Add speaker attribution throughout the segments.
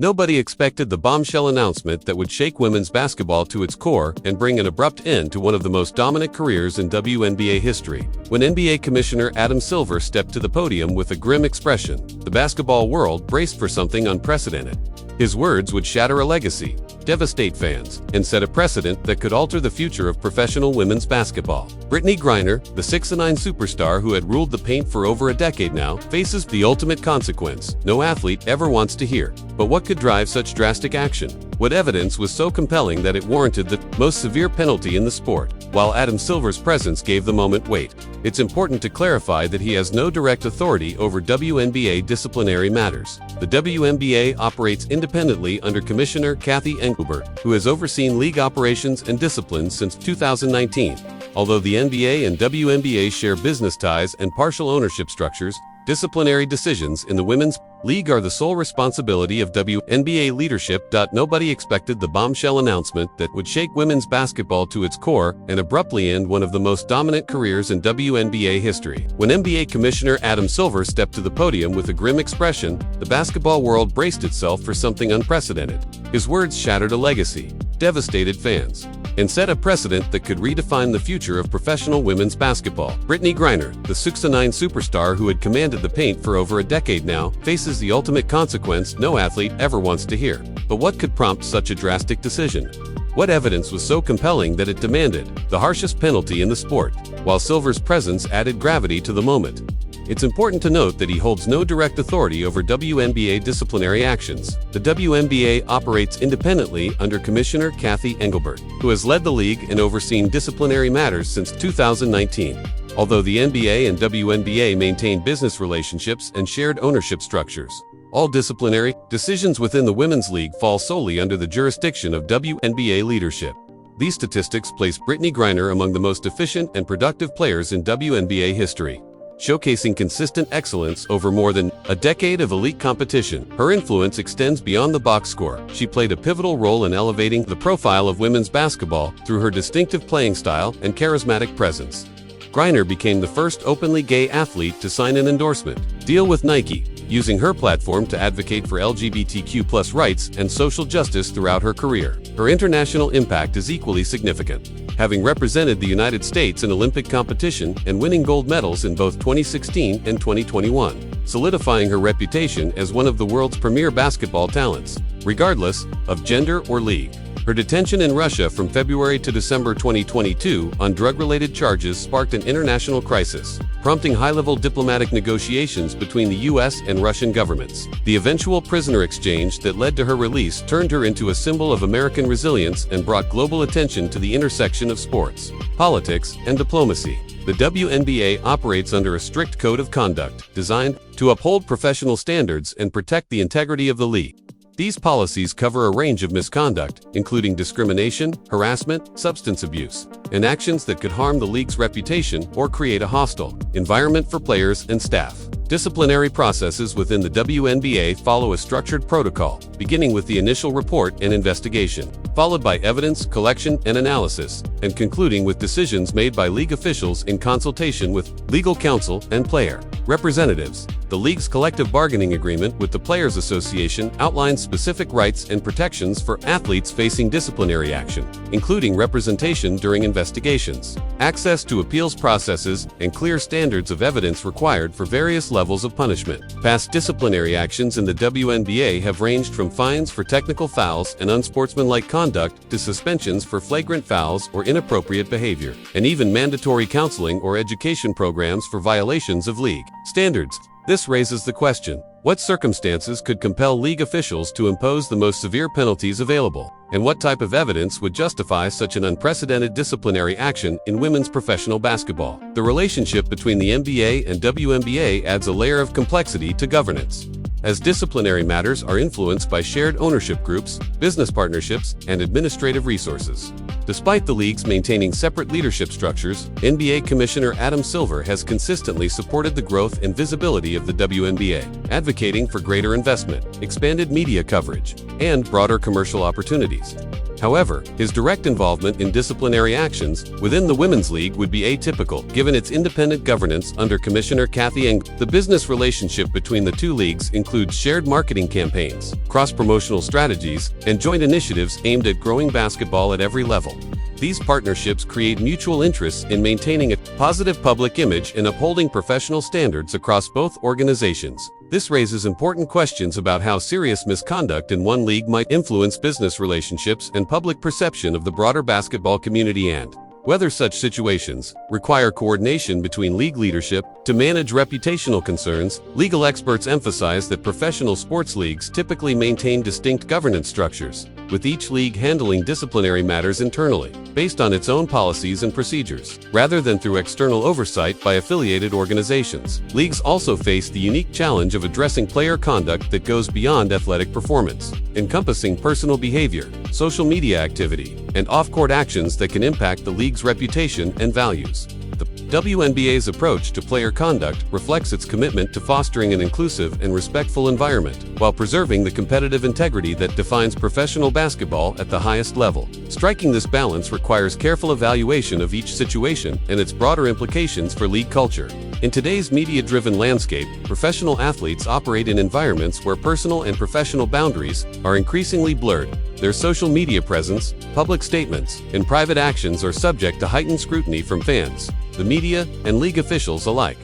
Speaker 1: Nobody expected the bombshell announcement that would shake women's basketball to its core and bring an abrupt end to one of the most dominant careers in WNBA history. When NBA Commissioner Adam Silver stepped to the podium with a grim expression, the basketball world braced for something unprecedented. His words would shatter a legacy, devastate fans, and set a precedent that could alter the future of professional women's basketball. Brittney Griner, the 6'9" superstar who had ruled the paint for over a decade now, faces the ultimate consequence no athlete ever wants to hear. But what could drive such drastic action? What evidence was so compelling that it warranted the most severe penalty in the sport? While Adam Silver's presence gave the moment weight, it's important to clarify that he has no direct authority over WNBA disciplinary matters. The WNBA operates independently under Commissioner Cathy Engelbert, who has overseen league operations and discipline since 2019. Although the NBA and WNBA share business ties and partial ownership structures, disciplinary decisions in the women's league are the sole responsibility of WNBA leadership. Nobody expected the bombshell announcement that would shake women's basketball to its core and abruptly end one of the most dominant careers in WNBA history. When NBA Commissioner Adam Silver stepped to the podium with a grim expression, the basketball world braced itself for something unprecedented. His words shattered a legacy, devastated fans, and set a precedent that could redefine the future of professional women's basketball. Brittney Griner, the 6'9" superstar who had commanded the paint for over a decade now, faces the ultimate consequence no athlete ever wants to hear. But what could prompt such a drastic decision? What evidence was so compelling that it demanded the harshest penalty in the sport, while Silver's presence added gravity to the moment? It's important to note that he holds no direct authority over WNBA disciplinary actions. The WNBA operates independently under Commissioner Cathy Engelbert, who has led the league and overseen disciplinary matters since 2019. Although the NBA and WNBA maintain business relationships and shared ownership structures, all disciplinary decisions within the women's league fall solely under the jurisdiction of WNBA leadership. These statistics place Brittney Griner among the most efficient and productive players in WNBA history, showcasing consistent excellence over more than a decade of elite competition. Her influence extends beyond the box score. She played a pivotal role in elevating the profile of women's basketball through her distinctive playing style and charismatic presence. Griner became the first openly gay athlete to sign an endorsement deal with Nike, using her platform to advocate for LGBTQ+ rights and social justice throughout her career. Her international impact is equally significant, having represented the United States in Olympic competition and winning gold medals in both 2016 and 2021, solidifying her reputation as one of the world's premier basketball talents, regardless of gender or league. Her detention in Russia from February to December 2022 on drug-related charges sparked an international crisis, prompting high-level diplomatic negotiations between the U.S. and Russian governments. The eventual prisoner exchange that led to her release turned her into a symbol of American resilience and brought global attention to the intersection of sports, politics, and diplomacy. The WNBA operates under a strict code of conduct designed to uphold professional standards and protect the integrity of the league. These policies cover a range of misconduct, including discrimination, harassment, substance abuse, and actions that could harm the league's reputation or create a hostile environment for players and staff. Disciplinary processes within the WNBA follow a structured protocol, beginning with the initial report and investigation, followed by evidence collection and analysis, and concluding with decisions made by league officials in consultation with legal counsel and player representatives. The league's collective bargaining agreement with the Players Association outlines specific rights and protections for athletes facing disciplinary action, including representation during investigations, access to appeals processes, and clear standards of evidence required for various levels of punishment. Past disciplinary actions in the WNBA have ranged from fines for technical fouls and unsportsmanlike conduct to suspensions for flagrant fouls or inappropriate behavior, and even mandatory counseling or education programs for violations of league standards. This raises the question, what circumstances could compel league officials to impose the most severe penalties available? And what type of evidence would justify such an unprecedented disciplinary action in women's professional basketball? The relationship between the NBA and WNBA adds a layer of complexity to governance, as disciplinary matters are influenced by shared ownership groups, business partnerships, and administrative resources. Despite the leagues maintaining separate leadership structures, NBA Commissioner Adam Silver has consistently supported the growth and visibility of the WNBA, advocating for greater investment, expanded media coverage, and broader commercial opportunities. However, his direct involvement in disciplinary actions within the Women's League would be atypical, given its independent governance under Commissioner Kathy Eng. The business relationship between the two leagues includes shared marketing campaigns, cross-promotional strategies, and joint initiatives aimed at growing basketball at every level. These partnerships create mutual interests in maintaining a positive public image and upholding professional standards across both organizations. This raises important questions about how serious misconduct in one league might influence business relationships and public perception of the broader basketball community, and whether such situations require coordination between league leadership to manage reputational concerns. Legal experts emphasize that professional sports leagues typically maintain distinct governance structures, with each league handling disciplinary matters internally, based on its own policies and procedures, rather than through external oversight by affiliated organizations. Leagues also face the unique challenge of addressing player conduct that goes beyond athletic performance, encompassing personal behavior, social media activity, and off-court actions that can impact the league's reputation and values. The WNBA's approach to player conduct reflects its commitment to fostering an inclusive and respectful environment, while preserving the competitive integrity that defines professional basketball at the highest level. Striking this balance requires careful evaluation of each situation and its broader implications for league culture. In today's media-driven landscape, professional athletes operate in environments where personal and professional boundaries are increasingly blurred. Their social media presence, public statements, and private actions are subject to heightened scrutiny from fans, the media, and league officials alike.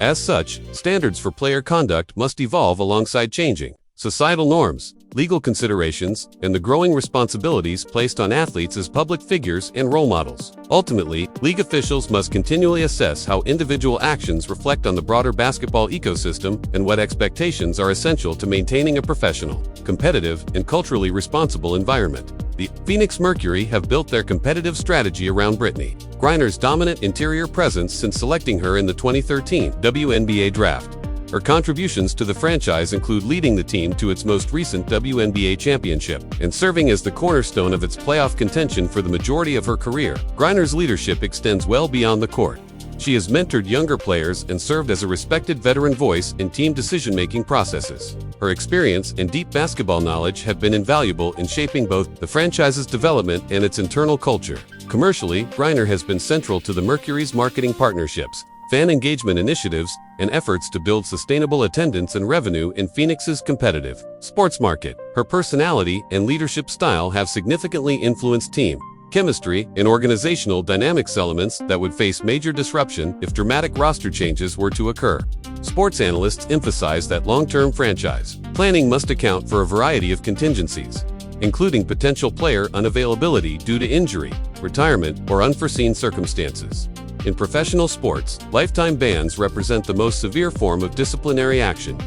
Speaker 1: As such, standards for player conduct must evolve alongside changing societal norms, legal considerations, and the growing responsibilities placed on athletes as public figures and role models. Ultimately, league officials must continually assess how individual actions reflect on the broader basketball ecosystem and what expectations are essential to maintaining a professional, competitive, and culturally responsible environment. The Phoenix Mercury have built their competitive strategy around Brittney Griner's dominant interior presence since selecting her in the 2013 WNBA draft. Her contributions to the franchise include leading the team to its most recent WNBA championship and serving as the cornerstone of its playoff contention for the majority of her career. Griner's leadership extends well beyond the court. She has mentored younger players and served as a respected veteran voice in team decision-making processes. Her experience and deep basketball knowledge have been invaluable in shaping both the franchise's development and its internal culture. Commercially, Griner has been central to the Mercury's marketing partnerships, fan engagement initiatives, and efforts to build sustainable attendance and revenue in Phoenix's competitive sports market. Her personality and leadership style have significantly influenced team chemistry and organizational dynamics, elements that would face major disruption if dramatic roster changes were to occur. Sports analysts emphasize that long-term franchise planning must account for a variety of contingencies, including potential player unavailability due to injury, retirement, or unforeseen circumstances. In professional sports, lifetime bans represent the most severe form of disciplinary action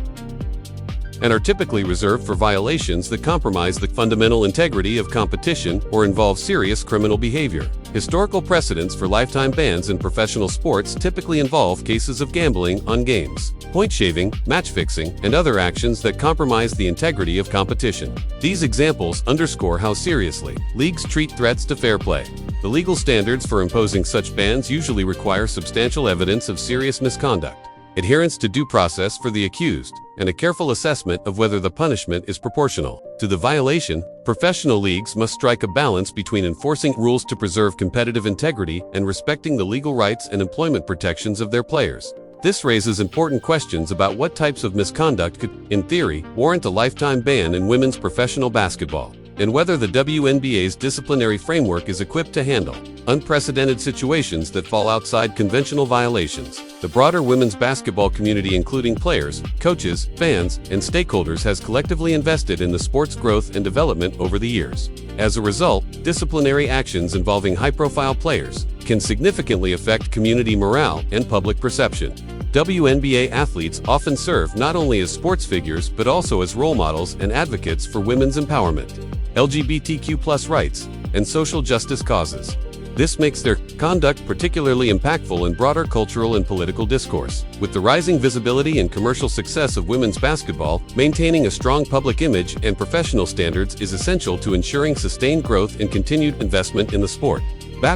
Speaker 1: and are typically reserved for violations that compromise the fundamental integrity of competition or involve serious criminal behavior. Historical precedents for lifetime bans in professional sports typically involve cases of gambling on games, point shaving, match fixing, and other actions that compromise the integrity of competition. These examples underscore how seriously leagues treat threats to fair play. The legal standards for imposing such bans usually require substantial evidence of serious misconduct, adherence to due process for the accused, and a careful assessment of whether the punishment is proportional to the violation. Professional leagues must strike a balance between enforcing rules to preserve competitive integrity and respecting the legal rights and employment protections of their players. This raises important questions about what types of misconduct could, in theory, warrant a lifetime ban in women's professional basketball, and whether the WNBA's disciplinary framework is equipped to handle unprecedented situations that fall outside conventional violations. The broader women's basketball community, including players, coaches, fans, and stakeholders, has collectively invested in the sport's growth and development over the years. As a result, disciplinary actions involving high-profile players can significantly affect community morale and public perception. WNBA athletes often serve not only as sports figures but also as role models and advocates for women's empowerment, LGBTQ+ rights, and social justice causes. This makes their conduct particularly impactful in broader cultural and political discourse. With the rising visibility and commercial success of women's basketball, maintaining a strong public image and professional standards is essential to ensuring sustained growth and continued investment in the sport.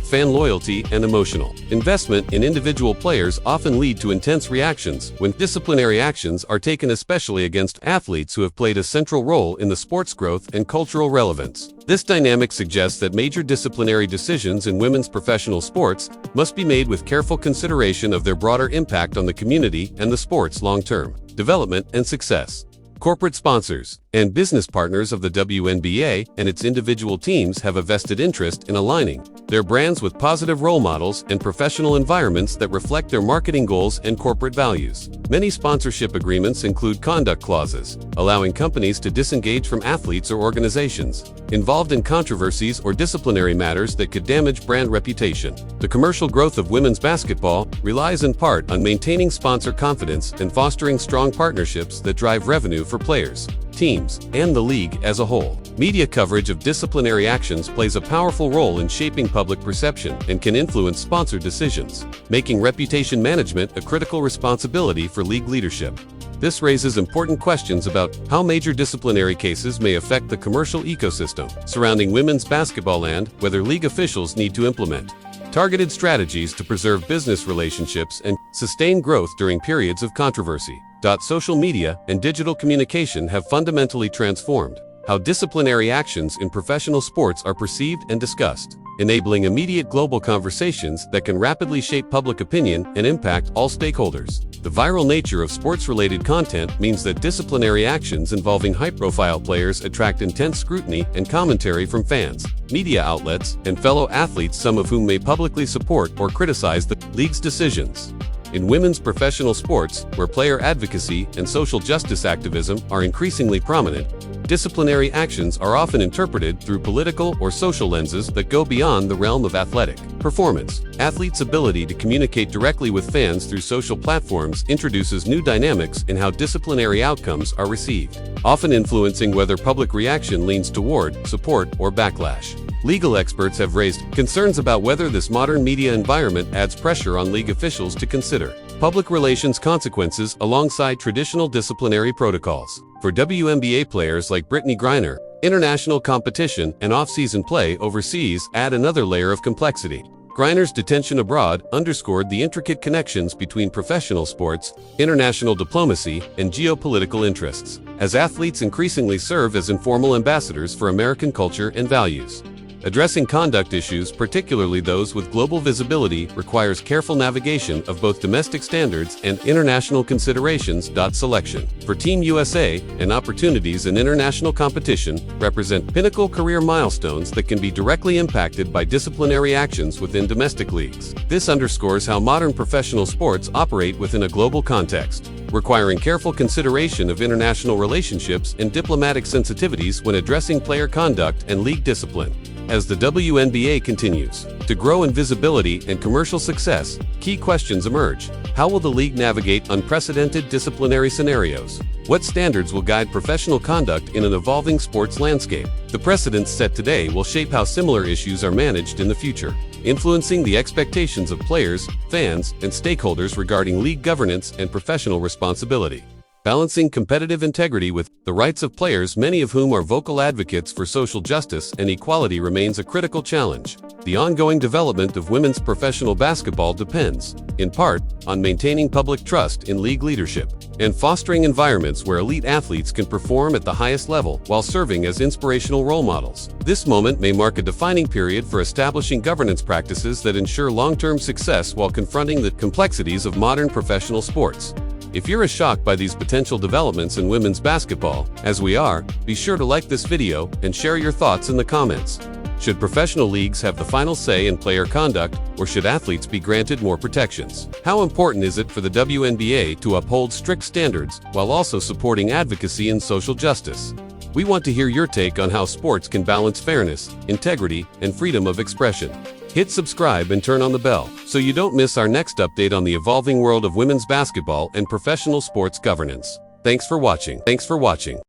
Speaker 1: fan loyalty and emotional investment in individual players often lead to intense reactions when disciplinary actions are taken, especially against athletes who have played a central role in the sport's growth and cultural relevance. This dynamic suggests that major disciplinary decisions in women's professional sports must be made with careful consideration of their broader impact on the community and the sport's long-term development and success. Corporate sponsors and business partners of the WNBA and its individual teams have a vested interest in aligning their brands with positive role models and professional environments that reflect their marketing goals and corporate values. Many sponsorship agreements include conduct clauses, allowing companies to disengage from athletes or organizations involved in controversies or disciplinary matters that could damage brand reputation. The commercial growth of women's basketball relies in part on maintaining sponsor confidence and fostering strong partnerships that drive revenue for players, teams, and the league as a whole. Media coverage of disciplinary actions plays a powerful role in shaping public perception and can influence sponsor decisions, making reputation management a critical responsibility for league leadership. This raises important questions about how major disciplinary cases may affect the commercial ecosystem surrounding women's basketball and whether league officials need to implement targeted strategies to preserve business relationships and sustain growth during periods of controversy. Social media and digital communication have fundamentally transformed how disciplinary actions in professional sports are perceived and discussed, enabling immediate global conversations that can rapidly shape public opinion and impact all stakeholders. The viral nature of sports-related content means that disciplinary actions involving high-profile players attract intense scrutiny and commentary from fans, media outlets, and fellow athletes, some of whom may publicly support or criticize the league's decisions. In women's professional sports, where player advocacy and social justice activism are increasingly prominent, disciplinary actions are often interpreted through political or social lenses that go beyond the realm of athletic performance. Athletes' ability to communicate directly with fans through social platforms introduces new dynamics in how disciplinary outcomes are received, often influencing whether public reaction leans toward support or backlash. Legal experts have raised concerns about whether this modern media environment adds pressure on league officials to consider public relations consequences alongside traditional disciplinary protocols. For WNBA players like Brittney Griner, international competition and off-season play overseas add another layer of complexity. Griner's detention abroad underscored the intricate connections between professional sports, international diplomacy, and geopolitical interests, as athletes increasingly serve as informal ambassadors for American culture and values. Addressing conduct issues, particularly those with global visibility, requires careful navigation of both domestic standards and international considerations. Selection for Team USA and opportunities in international competition represent pinnacle career milestones that can be directly impacted by disciplinary actions within domestic leagues. This underscores how modern professional sports operate within a global context, requiring careful consideration of international relationships and diplomatic sensitivities when addressing player conduct and league discipline. As the WNBA continues to grow in visibility and commercial success, key questions emerge. How will the league navigate unprecedented disciplinary scenarios? What standards will guide professional conduct in an evolving sports landscape? The precedents set today will shape how similar issues are managed in the future, influencing the expectations of players, fans, and stakeholders regarding league governance and professional responsibility. Balancing competitive integrity with the rights of players, many of whom are vocal advocates for social justice and equality, remains a critical challenge. The ongoing development of women's professional basketball depends, in part, on maintaining public trust in league leadership and fostering environments where elite athletes can perform at the highest level while serving as inspirational role models. This moment may mark a defining period for establishing governance practices that ensure long-term success while confronting the complexities of modern professional sports. If you're as shocked by these potential developments in women's basketball as we are, be sure to like this video and share your thoughts in the comments. Should professional leagues have the final say in player conduct, or should athletes be granted more protections? How important is it for the WNBA to uphold strict standards while also supporting advocacy and social justice? We want to hear your take on how sports can balance fairness, integrity, and freedom of expression. Hit subscribe and turn on the bell so you don't miss our next update on the evolving world of women's basketball and professional sports governance. Thanks for watching.